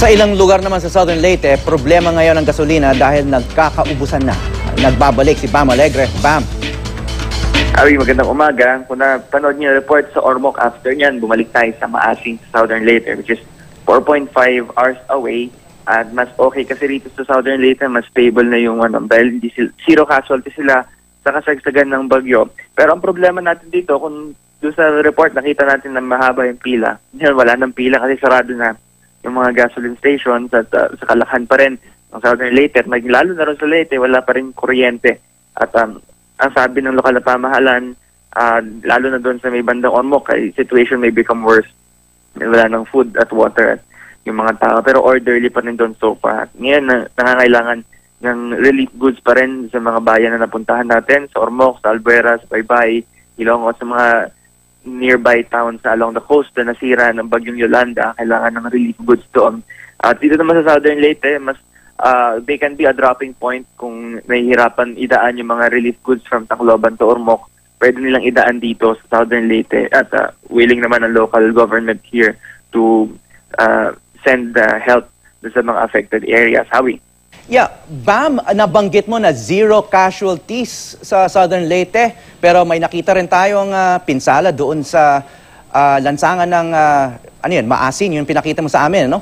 Sa ilang lugar naman sa Southern Leyte, problema ngayon ang gasolina dahil nagkakaubusan na. Nagbabalik si Bam Alegre. Bam. Ari, magandang umaga. Kung napanood niyo yung report sa Ormoc, after niyan, bumalik tayo sa Maasin sa Southern Leyte, which is 4.5 hours away. At mas okay kasi rito sa Southern Leyte, mas stable na yung dahil hindi zero casualty sila sa kasagsagan ng bagyo. Pero ang problema natin dito, kung doon sa report, nakita natin na mahaba yung pila. Ngayon, wala nang pila kasi sarado na yung mga gasoline stations at sa Kalakhan pa rin ng Southern Leyte. Lalo na rin sa Leyte, wala pa rin kuryente. At ang sabi ng lokal na pamahalaan, lalo na doon sa may bandang Ormoc, situation may become worse. Wala ng food at water at yung mga tao. Pero orderly pa rin doon so far. Ngayon, nangangailangan ng relief goods pa rin sa mga bayan na napuntahan natin, sa Ormoc, sa Albuera, sa Baybay, Ilonggo, sa mga nearby towns along the coast na nasira ng bagyong Yolanda. Kailangan ng relief goods doon. At dito naman sa Southern Leyte, they can be a dropping point kung nahihirapan idaan yung mga relief goods from Tacloban to Ormoc. Pwede nilang idaan dito sa Southern Leyte at willing naman ang local government here to send help sa mga affected areas. Howie? Yeah, Bam, nabanggit mo na zero casualties sa Southern Leyte, pero may nakita rin tayong pinsala doon sa lansangan ng Maasin, yung pinakita mo sa amin, no?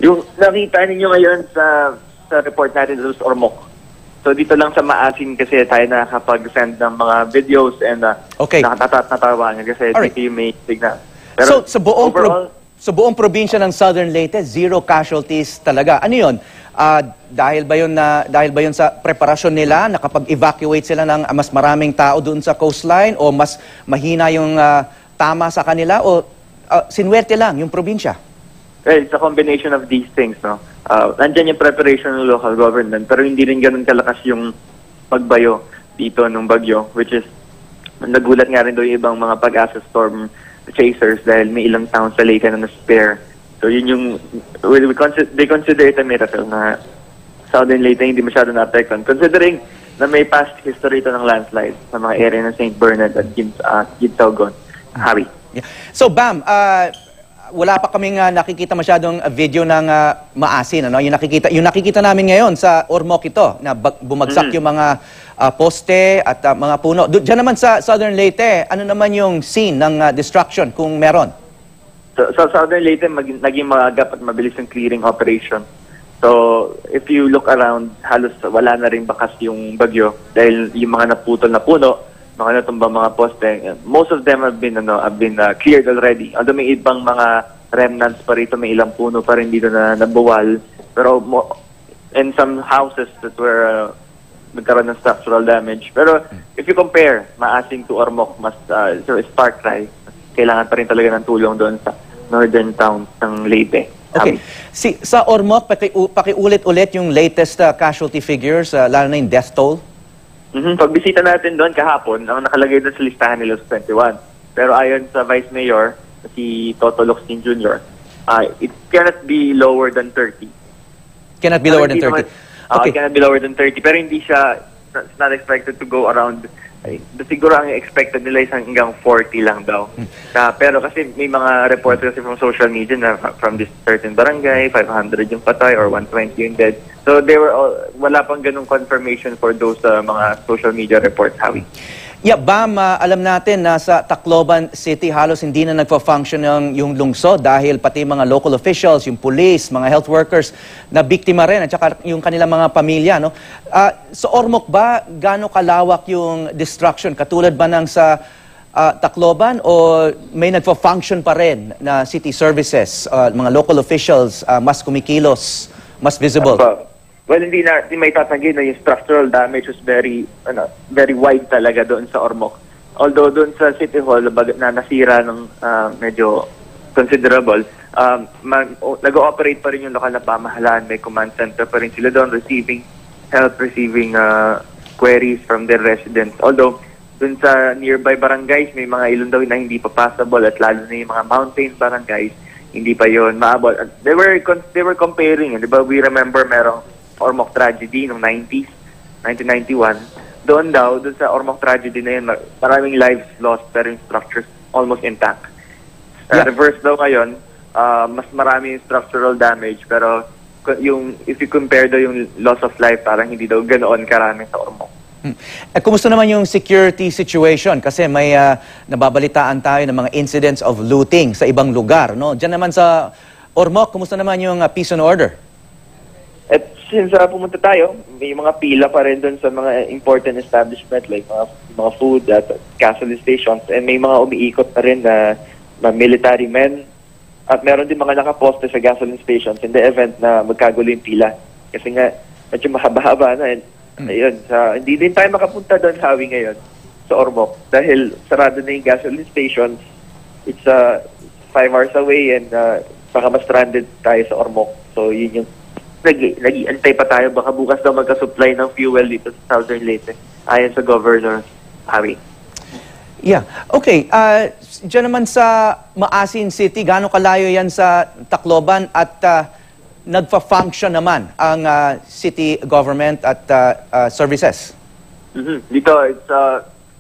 Yung nakita ninyo ngayon sa report natin sa Ormoc. So dito lang sa Maasin kasi tayo nakakapag-send ng mga videos and nakatatawa kasi dito yung may signal. Pero so sa buong probinsya ng Southern Leyte, zero casualties talaga. Ano yun? Dahil ba yun sa preparasyon nila, nakapag-evacuate sila ng mas maraming tao doon sa coastline o mas mahina yung tama sa kanila o sinwerte lang yung probinsya? Well, it's a combination of these things, no? Nandyan yung preparation ng local government pero hindi rin ganun kalakas yung pagbayo dito ng bagyo, which is nagulat nga rin doon yung ibang mga Pag-asa storm chasers dahil may ilang towns sa Leyte na spare. So yun yung, they consider it a miracle na Southern Leyte hindi masyado na-apektan. Considering na may past history ito ng landslide sa mga area ng St. Bernard at Gintaugon. Harry. Yeah. So Bam, wala pa kaming nakikita masyadong video ng Maasin. Ano? Yung nakikita namin ngayon sa Ormoc ito, na bumagsak yung mga poste at mga puno. Diyan naman sa Southern Leyte, ano naman yung scene ng destruction kung meron? Sa Southern Leyte, naging maagap at mabilis yung clearing operation. So, if you look around, halos wala na rin bakas yung bagyo dahil yung mga naputol na puno, mga natumbang mga poste, most of them have been cleared already. Although may ibang mga remnants pa rito, may ilang puno pa rin dito na nabuwal. Pero in some houses that were nagkaroon ng structural damage. Pero if you compare Maasin to Ormoc, mas spark cry. Kailangan pa rin talaga ng tulong doon sa northern towns ng Leyte. Okay. Sa Ormoc, pakiulit-ulit yung latest casualty figures, lalo na yung death toll? Pagbisita natin doon kahapon, ang nakalagay doon sa listahan nila sa 21. Pero ayon sa Vice Mayor, si Toto Locsin Jr., it cannot be lower than 30. Cannot be lower than 30? Okay. It cannot be lower than 30. Pero hindi siya, it's not expected to go around. Siguro ang expected nila is hanggang 40 lang daw. Pero kasi may mga report kasi from social media na from this certain barangay, 500 yung patay or 120 yung dead. So wala pang ganung confirmation for those mga social media reports, Howie. Yeah, Bam, alam natin na sa Tacloban City halos hindi na nagpa-function yung lungsod dahil pati mga local officials, yung police, mga health workers na biktima rin at saka yung kanilang mga pamilya. No? Sa Ormoc ba, gaano kalawak yung destruction? Katulad ba ng sa Tacloban o may nagpa-function pa rin na city services, mga local officials, mas kumikilos, mas visible? Well, hindi may tatanggi na yung structural damage was very wide talaga doon sa Ormoc. Although doon sa City Hall, na nasira ng medyo considerable, nag-ooperate pa rin yung lokal na pamahalaan. May command center pa rin sila doon, receiving queries from their residents. Although, doon sa nearby barangays, may mga ilon daw na hindi pa passable at lalo na yung mga mountain barangays, hindi pa yon maabot. They were comparing, di ba? We remember merong Ormoc tragedy noong 1991. Doon sa Ormoc tragedy na yun, maraming lives lost pero yung structures almost intact. Reverse daw ngayon, mas marami yung structural damage, pero if you compare daw yung loss of life, parang hindi daw ganoon karami sa Ormoc. Kumusta naman yung security situation? Kasi may nababalitaan tayo ng mga incidents of looting sa ibang lugar, no? Diyan naman sa Ormoc, kumusta naman yung peace and order? At since pumunta tayo, may mga pila pa rin doon sa mga important establishment like mga food at gasoline stations, and may mga umiikot pa rin na military men, at meron din mga nakaposte sa gasoline stations in the event na magkagulo yung pila. Kasi nga, medyo mahaba-haba na. Ayun, hindi din tayo makapunta doon hawi ngayon sa Ormoc dahil sarado na yung gasoline stations. It's 5 hours away, and baka ma-stranded tayo sa Ormoc. So yun yung nag-iantay pa tayo, baka bukas daw magka-supply ng fuel dito sa Southern Leyte ayon sa Governor Hawi. Yeah. Okay. Diyan naman sa Maasin City, gaano kalayo yan sa Tacloban at nagfa-function naman ang city government at services? Dito, it's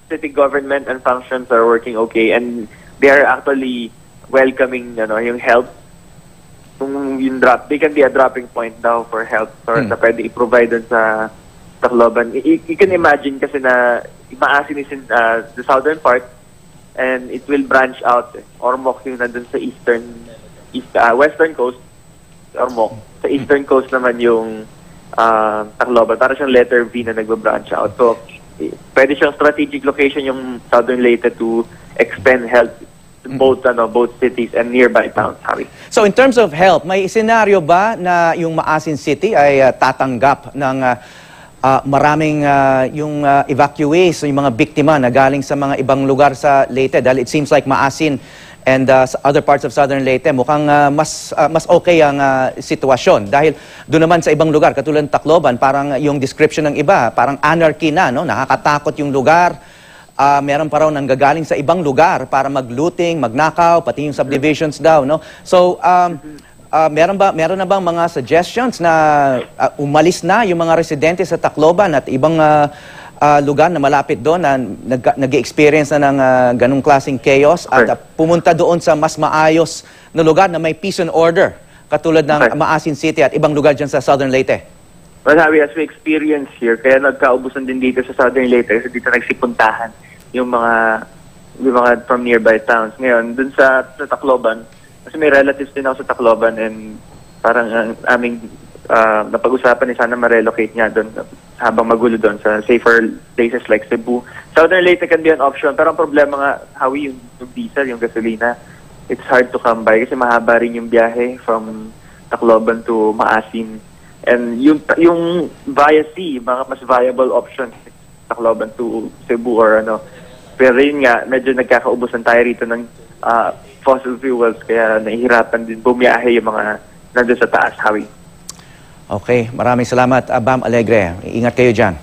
city government and functions are working okay, and they are actually welcoming yung help. Kung yung they can be a dropping point daw for help na pwede i-provide dun sa Tacloban. You can imagine kasi na Maasin is in the southern part, and it will branch out. Ormoc yung nandun sa western coast, Ormoc. Sa eastern coast naman yung Tacloban. Para siyang letter V na nagba-branch out. So, pwede siyang strategic location yung Southern Leyte to expand help to both cities and nearby towns, Harry. So in terms of help, may senaryo ba na yung Maasin City ay tatanggap ng maraming yung evacuees, yung mga biktima na galing sa mga ibang lugar sa Leyte? Dahil it seems like Maasin and other parts of Southern Leyte, mukhang mas okay ang sitwasyon. Dahil doon naman sa ibang lugar, katulad ng Tacloban, parang yung description ng iba, parang anarchy na, no? Nakakatakot yung lugar. Meron pa raw nanggagaling sa ibang lugar para mag-looting, magnakaw, pati yung subdivisions daw, no? So, meron na bang mga suggestions na umalis na yung mga residente sa Tacloban at ibang lugar na malapit doon na nag-experience na ng ganung klaseng chaos at pumunta doon sa mas maayos na lugar na may peace and order katulad ng Maasin City at ibang lugar dyan sa Southern Leyte? Well, Harry, as we experience here, kaya nagkaubusan din dito sa Southern Leyte kasi dito nagsipuntahan yung mga from nearby towns. Ngayon, dun sa Tacloban, kasi may relatives din ako sa Tacloban, and parang aming napag-usapan ni sana ma-relocate niya doon habang magulo doon sa safer places like Cebu. Southern Leyte can be an option, pero ang problema nga, Hawi, yung diesel, yung gasolina, it's hard to come by kasi mahaba rin yung biyahe from Tacloban to Maasin. And yung via sea, mga mas viable option, Tacloban to Cebu or ano. Pero yun nga, medyo nagkakaubusan tayo rito ng fossil fuels, kaya nahihirapan din bumiyahe yung mga nandun sa taas, Hawi. Okay, maraming salamat, Bam Alegre. Ingat kayo dyan.